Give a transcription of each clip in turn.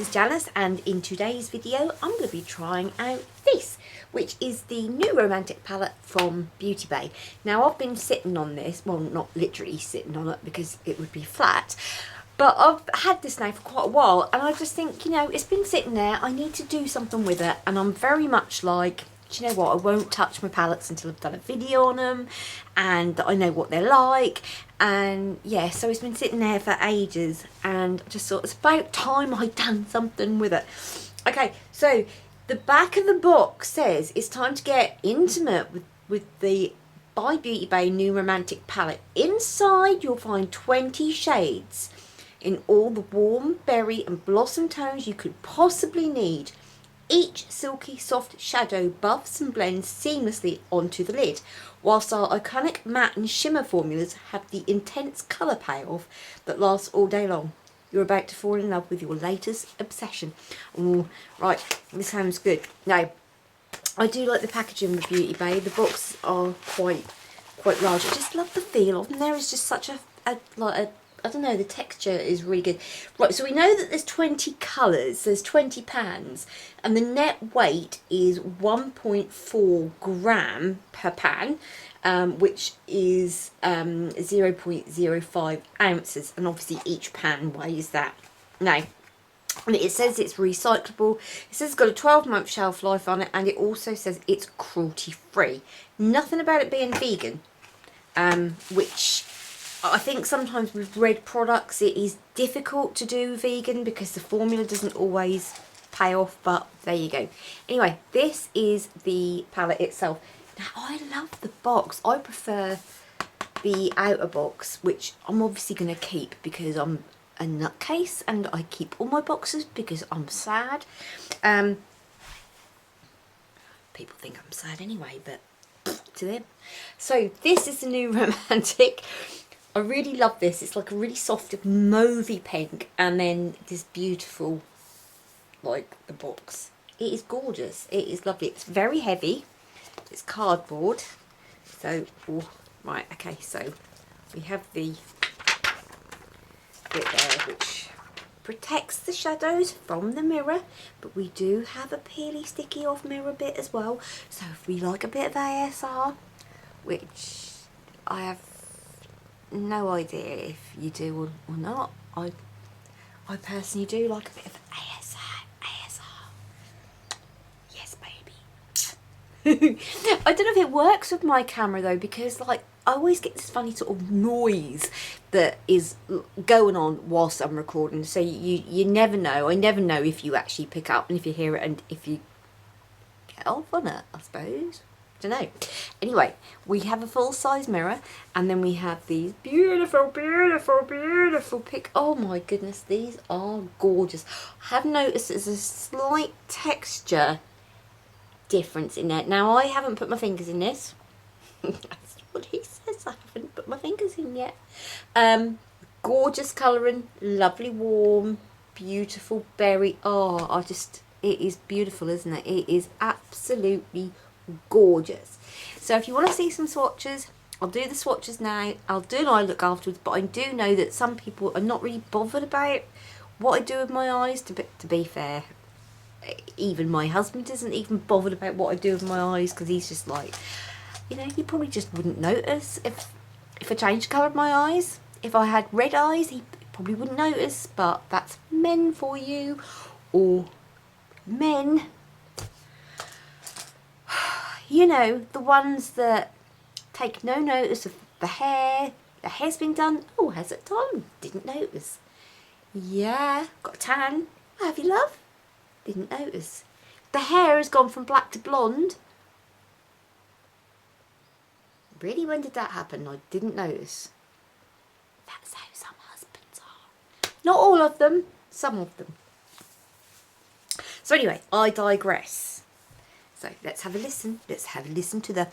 this is Janice, and in today's video I'm going to be trying out this, which is the new Romantic palette from Beauty Bay. Now I've been sitting on this, well not literally sitting on it because it would be flat, but I've had this now for quite a while and I just think, you know, it's been sitting there, I need to do something with it, and I'm very much like, do you know what, I won't touch my palettes until I've done a video on them and I know what they're like. And yeah, so it's been sitting there for ages and I just thought it's about time I'd done something with it. Okay, so the back of the box says it's time to get intimate with the by Beauty Bay new Romantic palette. Inside you'll find 20 shades in all the warm berry and blossom tones you could possibly need. Each silky soft shadow buffs and blends seamlessly onto the lid, whilst our iconic matte and shimmer formulas have the intense colour payoff that lasts all day long. You're about to fall in love with your latest obsession. Ooh, right, this sounds good. Now, I do like the packaging with Beauty Bay. The boxes are quite large. I just love the feel of them. There is just such a I don't know, the texture is really good. Right, so we know that there's 20 colours, there's 20 pans, and the net weight is 1.4 gram per pan, which is 0.05 ounces, and obviously each pan weighs that. Now, it says it's recyclable, it says it's got a 12-month shelf life on it, and it also says it's cruelty free. Nothing about it being vegan, which I think sometimes with red products it is difficult to do vegan because the formula doesn't always pay off, but there you go. Anyway, this is the palette itself. Now I love the box. I prefer the outer box, which I'm obviously going to keep because I'm a nutcase and I keep all my boxes because I'm sad. People think I'm sad anyway, but to them. So this is the new Romantic. I really love this. It's like a really soft mauvey pink, and then this beautiful, like, the box. It is gorgeous. It is lovely. It's very heavy. It's cardboard. So, oh, right, okay, so we have the bit there which protects the shadows from the mirror, but we do have a peely sticky off mirror bit as well. So if we like a bit of ASR, which I have no idea if you do or not. I personally do like a bit of ASR. Yes, baby. I don't know if it works with my camera though, because like I always get this funny sort of noise that is going on whilst I'm recording. So you never know. I never know if you actually pick up and if you hear it and if you get off on it, I suppose. Don't know. Anyway, we have a full-size mirror, and then we have these beautiful pic. Oh my goodness, these are gorgeous. I have noticed there's a slight texture difference in it. Now I haven't put my fingers in this. That's what he says. I haven't put my fingers in yet. Gorgeous colouring, lovely warm, beautiful berry. Oh, it is beautiful, isn't it? It is absolutely gorgeous. So if you want to see some swatches, I'll do the swatches now. I'll do an eye look afterwards, but I do know that some people are not really bothered about what I do with my eyes. To be fair, even my husband isn't even bothered about what I do with my eyes, because he's just like, you know, he probably just wouldn't notice if I changed the colour of my eyes. If I had red eyes, he probably wouldn't notice, but that's men for you, or men. You know, the ones that take no notice of the hair. The hair's been done. Oh, has it done? Didn't notice. Yeah, got a tan. Oh, have you, love? Didn't notice. The hair has gone from black to blonde. Really, when did that happen? I didn't notice. That's how some husbands are. Not all of them, some of them. So anyway, I digress. So let's have a listen. Let's have a listen to the...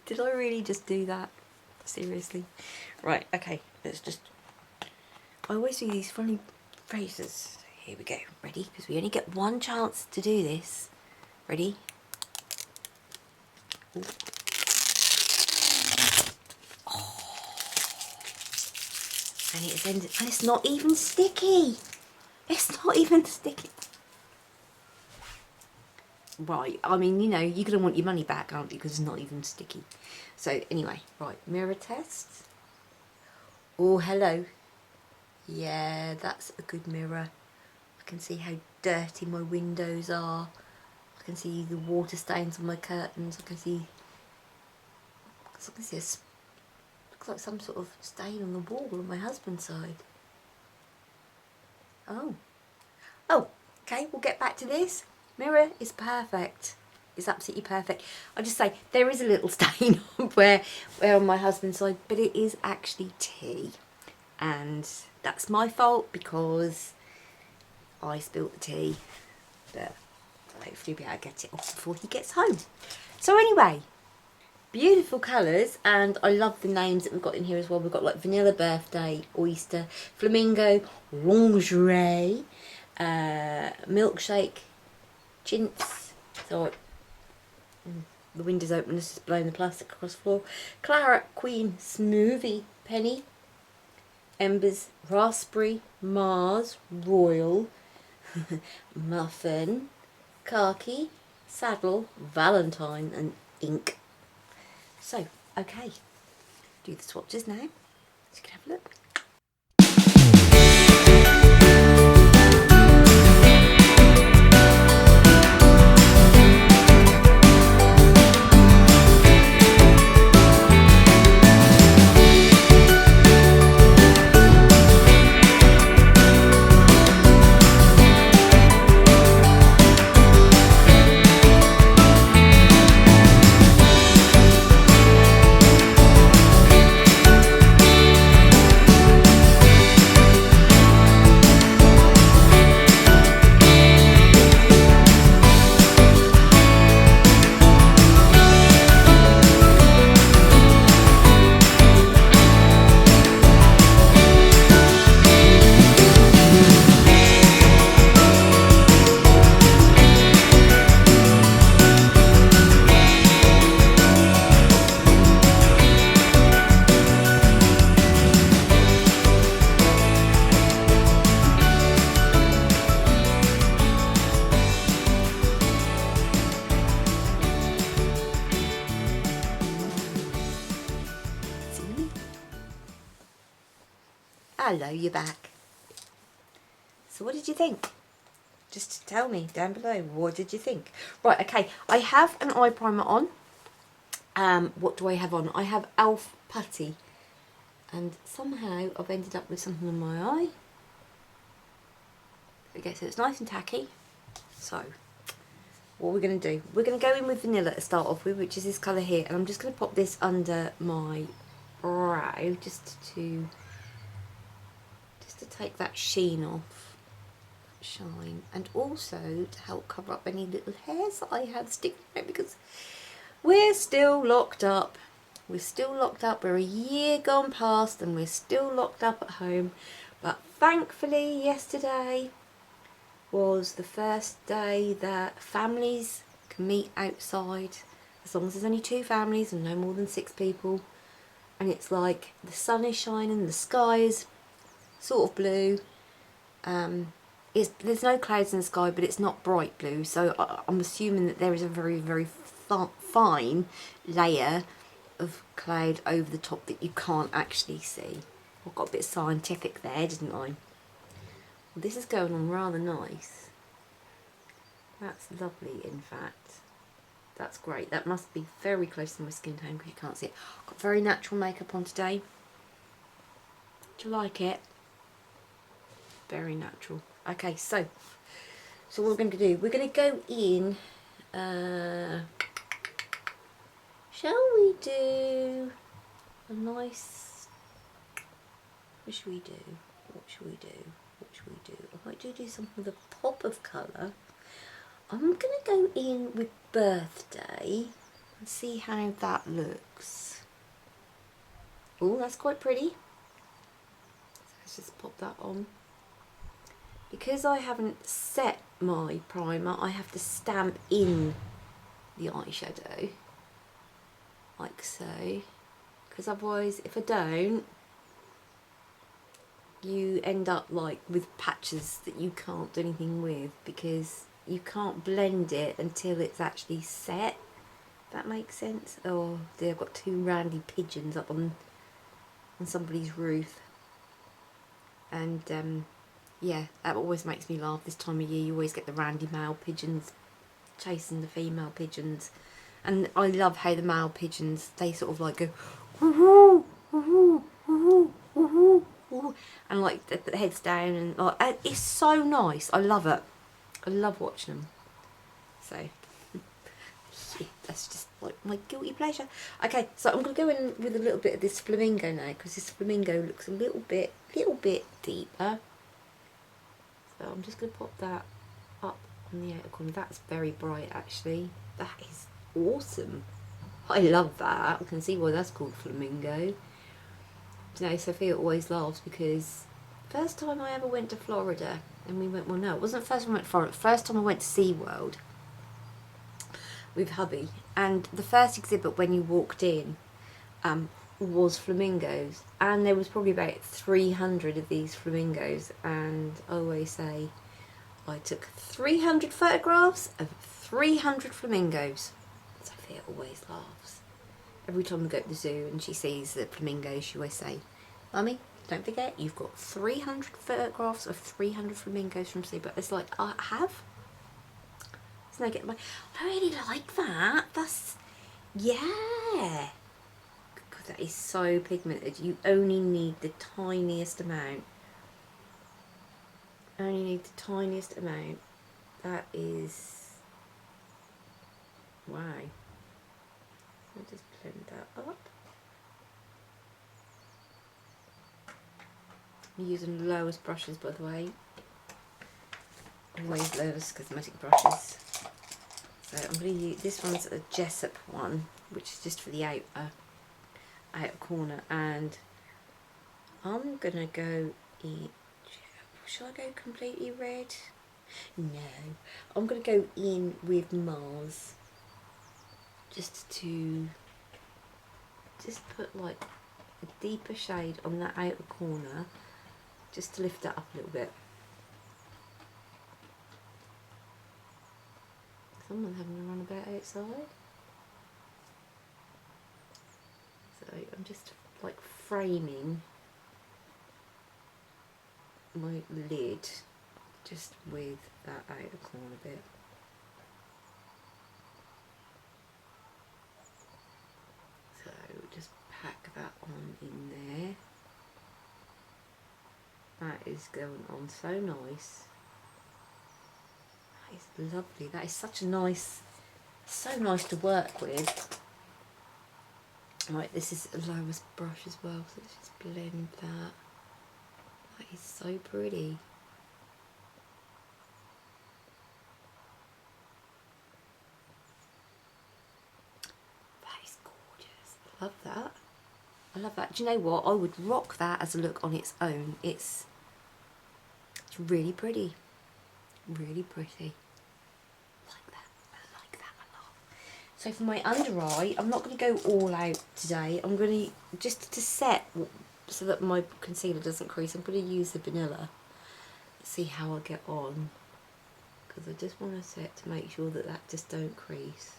Did I really just do that? Seriously? Right, okay. Let's just... I always do these funny phrases. Here we go. Ready? Because we only get one chance to do this. Ready? Ooh. Oh. And it's not even sticky. It's not even sticky. Right, I mean, you know, you're going to want your money back, aren't you? Because it's not even sticky. So, anyway, right, mirror test. Oh, hello. Yeah, that's a good mirror. I can see how dirty my windows are. I can see the water stains on my curtains. I can see looks like some sort of stain on the wall on my husband's side. Oh. Oh, okay, we'll get back to this. Mirror is perfect. It's absolutely perfect. I'll just say there is a little stain where on my husband's side, but it is actually tea. And that's my fault because I spilt the tea. But hopefully we'll be able to get it off before he gets home. So anyway, beautiful colours, and I love the names that we've got in here as well. We've got like vanilla birthday, oyster, flamingo, lingerie, milkshake, chintz. So the window's open, this is blowing the plastic across the floor. Claret, queen, smoothie, penny, embers, raspberry, Mars, royal, muffin, khaki, saddle, valentine, and ink. So, okay, do the swatches now, so you can have a look. Hello, you're back. So what did you think? Just tell me down below, what did you think? Right, okay, I have an eye primer on. What do I have on? I have e.l.f. Putty. And somehow I've ended up with something on my eye. Okay, so it's nice and tacky. So, what we're going to do, we're going to go in with vanilla to start off with, which is this colour here. And I'm just going to pop this under my brow just to take that sheen off, shine, and also to help cover up any little hairs that I have sticking out, because we're still locked up. We're still locked up. We're a year gone past and we're still locked up at home. But thankfully yesterday was the first day that families can meet outside, as long as there's only 2 families and no more than 6 people. And it's like the sun is shining, the sky is sort of blue. There's no clouds in the sky, but it's not bright blue, so I'm assuming that there is a very, very fine layer of cloud over the top that you can't actually see. I got a bit scientific there, didn't I? Well, this is going on rather nice. That's lovely, in fact. That's great. That must be very close to my skin tone because you can't see it. I've got very natural makeup on today. Do you like it? Very natural. Okay, so what we're going to do, we're going to go in, shall we do a nice, what should we do, what should we do, what should we do? I might do something with a pop of colour. I'm going to go in with birthday and see how that looks. Oh, that's quite pretty. So let's just pop that on. Because I haven't set my primer, I have to stamp in the eyeshadow, like so, because otherwise if I don't, you end up like with patches that you can't do anything with because you can't blend it until it's actually set. That makes sense. Oh dear, I've got two randy pigeons up on somebody's roof, and yeah, that always makes me laugh. This time of year you always get the randy male pigeons chasing the female pigeons, and I love how the male pigeons, they sort of like go woohoo, woohoo, woohoo, woohoo, woohoo, and like they put their heads down, and like it's so nice. I love it. I love watching them. So yeah, that's just like my guilty pleasure. Okay, so I'm going to go in with a little bit of this flamingo now, because this flamingo looks a little bit deeper. So I'm just going to pop that up on the outer corner. That's very bright actually. That is awesome. I love that. I can see why that's called flamingo. You know, Sophia always laughs because first time I ever went to Florida, and we went, well no, it wasn't the first time I went to Florida, first time I went to SeaWorld with hubby, and the first exhibit when you walked in was flamingos, and there was probably about 300 of these flamingos, and I always say I took 300 photographs of 300 flamingos. Sophia always laughs. Every time we go to the zoo and she sees the flamingos, she always say, Mummy, don't forget, you've got 300 photographs of 300 flamingos from sea. But it's like, I have? It's no getting my, I really like that. That's, yeah. God, that is so pigmented. You only need the tiniest amount. Only need the tiniest amount. That is, wow. I'll just blend that up. I'm using the lowest brushes, by the way. Always lowest cosmetic brushes. So I'm going to use, this one's a Jessup one, which is just for the outer corner, and I'm going to go in, shall I go completely red? No, I'm going to go in with Mars, just put like a deeper shade on that outer corner, just to lift it up a little bit. Someone's having a run about outside. So I'm just like framing my lid just with that outer corner bit. So just pack that on in there. That is going on so nice. That is lovely. That is such a nice, so nice to work with. Right, this is a lowest brush as well, so let's just blend that. That is so pretty. That is gorgeous. I love that. I love that. Do you know what? I would rock that as a look on its own. It's really pretty. Really pretty. Like that. I like that a lot. So for my under eye, I'm not going to go all out today. I'm going to, just to set so that my concealer doesn't crease, I'm going to use the vanilla. See how I get on. Because I just want to set to make sure that that just don't crease.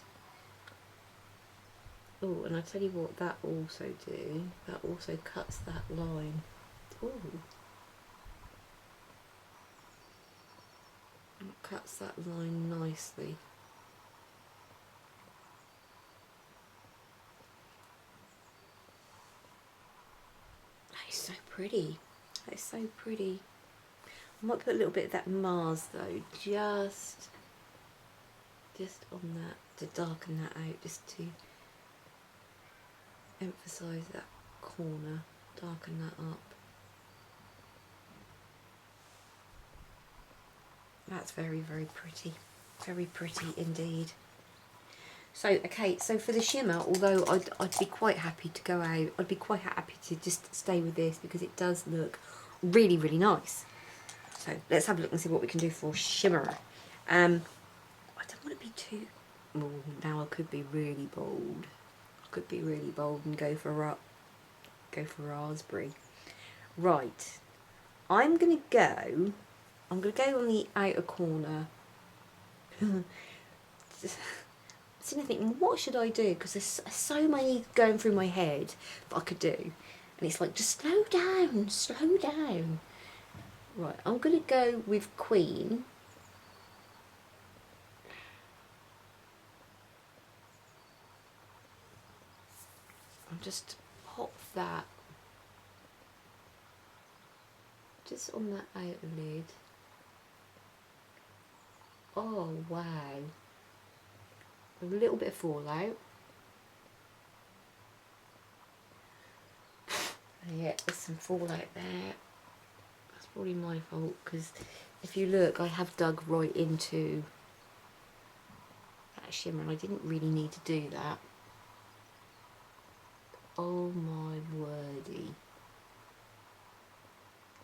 Oh, and I tell you what that also do, that also cuts that line. Oh, it cuts that line nicely. That is so pretty. That is so pretty. I might put a little bit of that Mars though, just on that, to darken that out, just to emphasise that corner, darken that up. That's very, very pretty. Very pretty indeed. So, okay, so for the shimmer, although I'd be quite happy to go out, I'd be quite happy to just stay with this because it does look really, really nice. So let's have a look and see what we can do for shimmer. I don't want to be too... Oh, now I could be really bold. I could be really bold and go for raspberry. Right. I'm going to go on the outer corner. Sitting thinking, what should I do? Because there's so many going through my head that I could do. And it's like, just slow down, slow down. Right, I'm going to go with Queen. I'll just pop that just on that outer lid. Oh, wow. A little bit of fallout. Yeah, there's some fallout there. That's probably my fault, because if you look, I have dug right into that shimmer and I didn't really need to do that. Oh my wordy.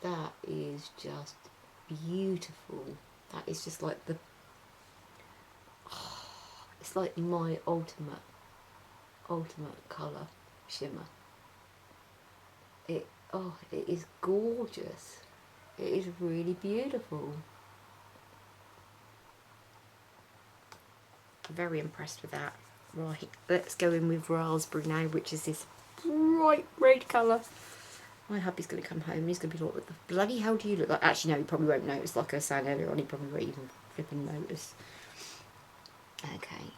That is just beautiful. That is just like the... Oh, it's like my ultimate colour shimmer. It is gorgeous. It is really beautiful. I'm very impressed with that. Right, let's go in with raspberry now, which is this bright red colour. My hubby's going to come home and he's going to be like, what the bloody hell do you look like? Actually, no, he probably won't notice. Like I was saying earlier on, he probably won't even flipping notice. Okay.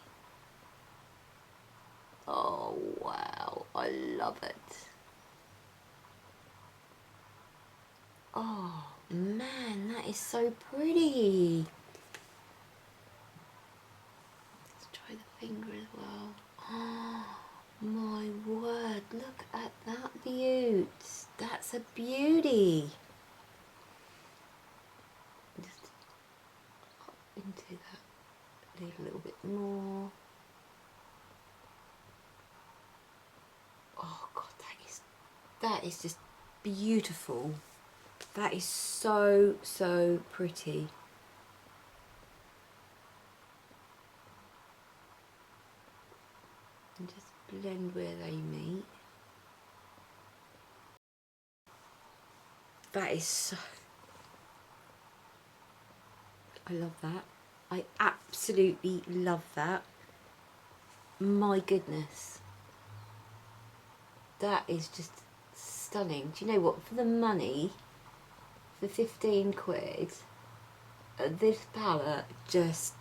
Oh, wow. I love it. Oh, man, that is so pretty. Let's try the finger as well. Oh, my word, look at that beaut. That's a beauty. Just hop into that, leave a little bit more. Oh God, that is just beautiful. That is so, so pretty. And just blend where they meet. That is so... I love that. I absolutely love that. My goodness. That is just stunning. Do you know what? For the money, for 15 quid, this palette just...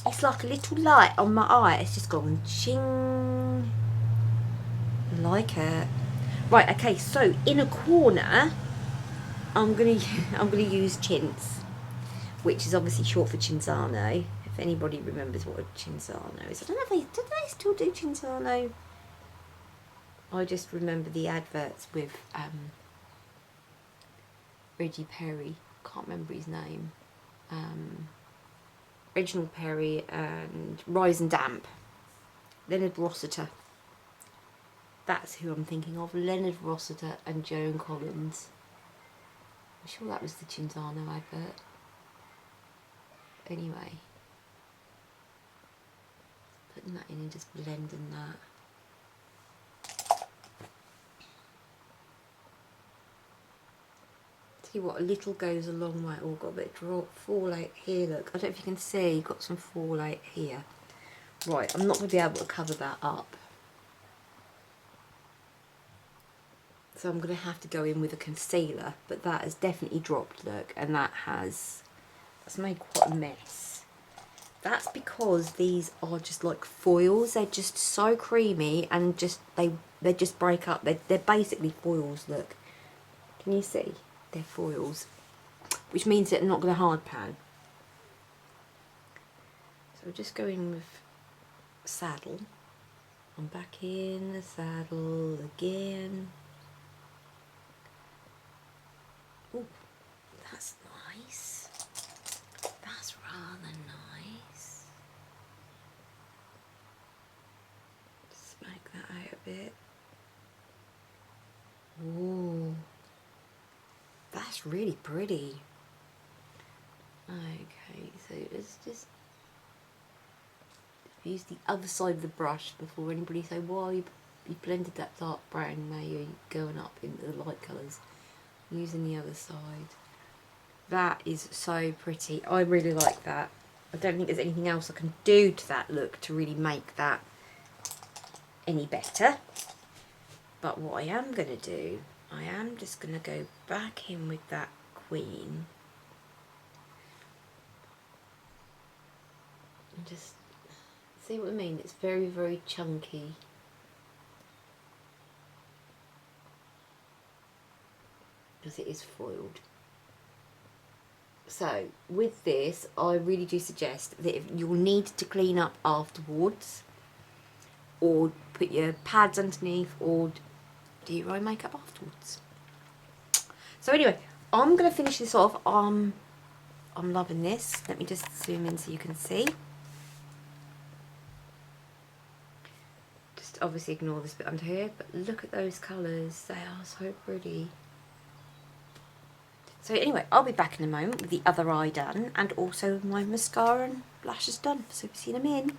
It's like a little light on my eye. It's just gone ching. I like it. Right, okay, so in a corner, I'm gonna use Chintz, which is obviously short for Cinzano. If anybody remembers what a Cinzano is, I don't know if do they still do Cinzano. I just remember the adverts with Reggie Perry. Can't remember his name. Reginald Perry and Rise and Damp. Leonard Rossiter. That's who I'm thinking of. Leonard Rossiter and Joan Collins. I'm sure that was the Cinzano advert. Anyway, putting that in and just blending that. Tell you what, a little goes a long way. Oh, got a bit of fallout here, look. I don't know if you can see, got some fallout here. Right, I'm not going to be able to cover that up. So I'm going to have to go in with a concealer, but that has definitely dropped, look, and that's made quite a mess. That's because these are just like foils. They're just so creamy and just they just break up. They're basically foils, look. Can you see? They're foils, which means that I'm not going to hard pan. So we'll just go in with Saddle. I'm back in the saddle again. Oh, that's nice. That's rather nice. Smack that out a bit. Ooh, that's really pretty. Okay, so let's just use the other side of the brush before anybody say, why are you you blended that dark brown, now you're going up into the light colours using the other side. That is so pretty. I really like that. I don't think there's anything else I can do to that look to really make that any better. But what I am going to do, I am just going to go back in with that queen and just see what I mean. It's very, very chunky. Because it is foiled. So with this, I really do suggest that if you'll need to clean up afterwards, or put your pads underneath, or do your eye makeup afterwards. So anyway, I'm going to finish this off. I'm loving this. Let me just zoom in so you can see. Just obviously ignore this bit under here, but look at those colours. They are so pretty. So anyway, I'll be back in a moment with the other eye done, and also my mascara and lashes done. So see you in a minute.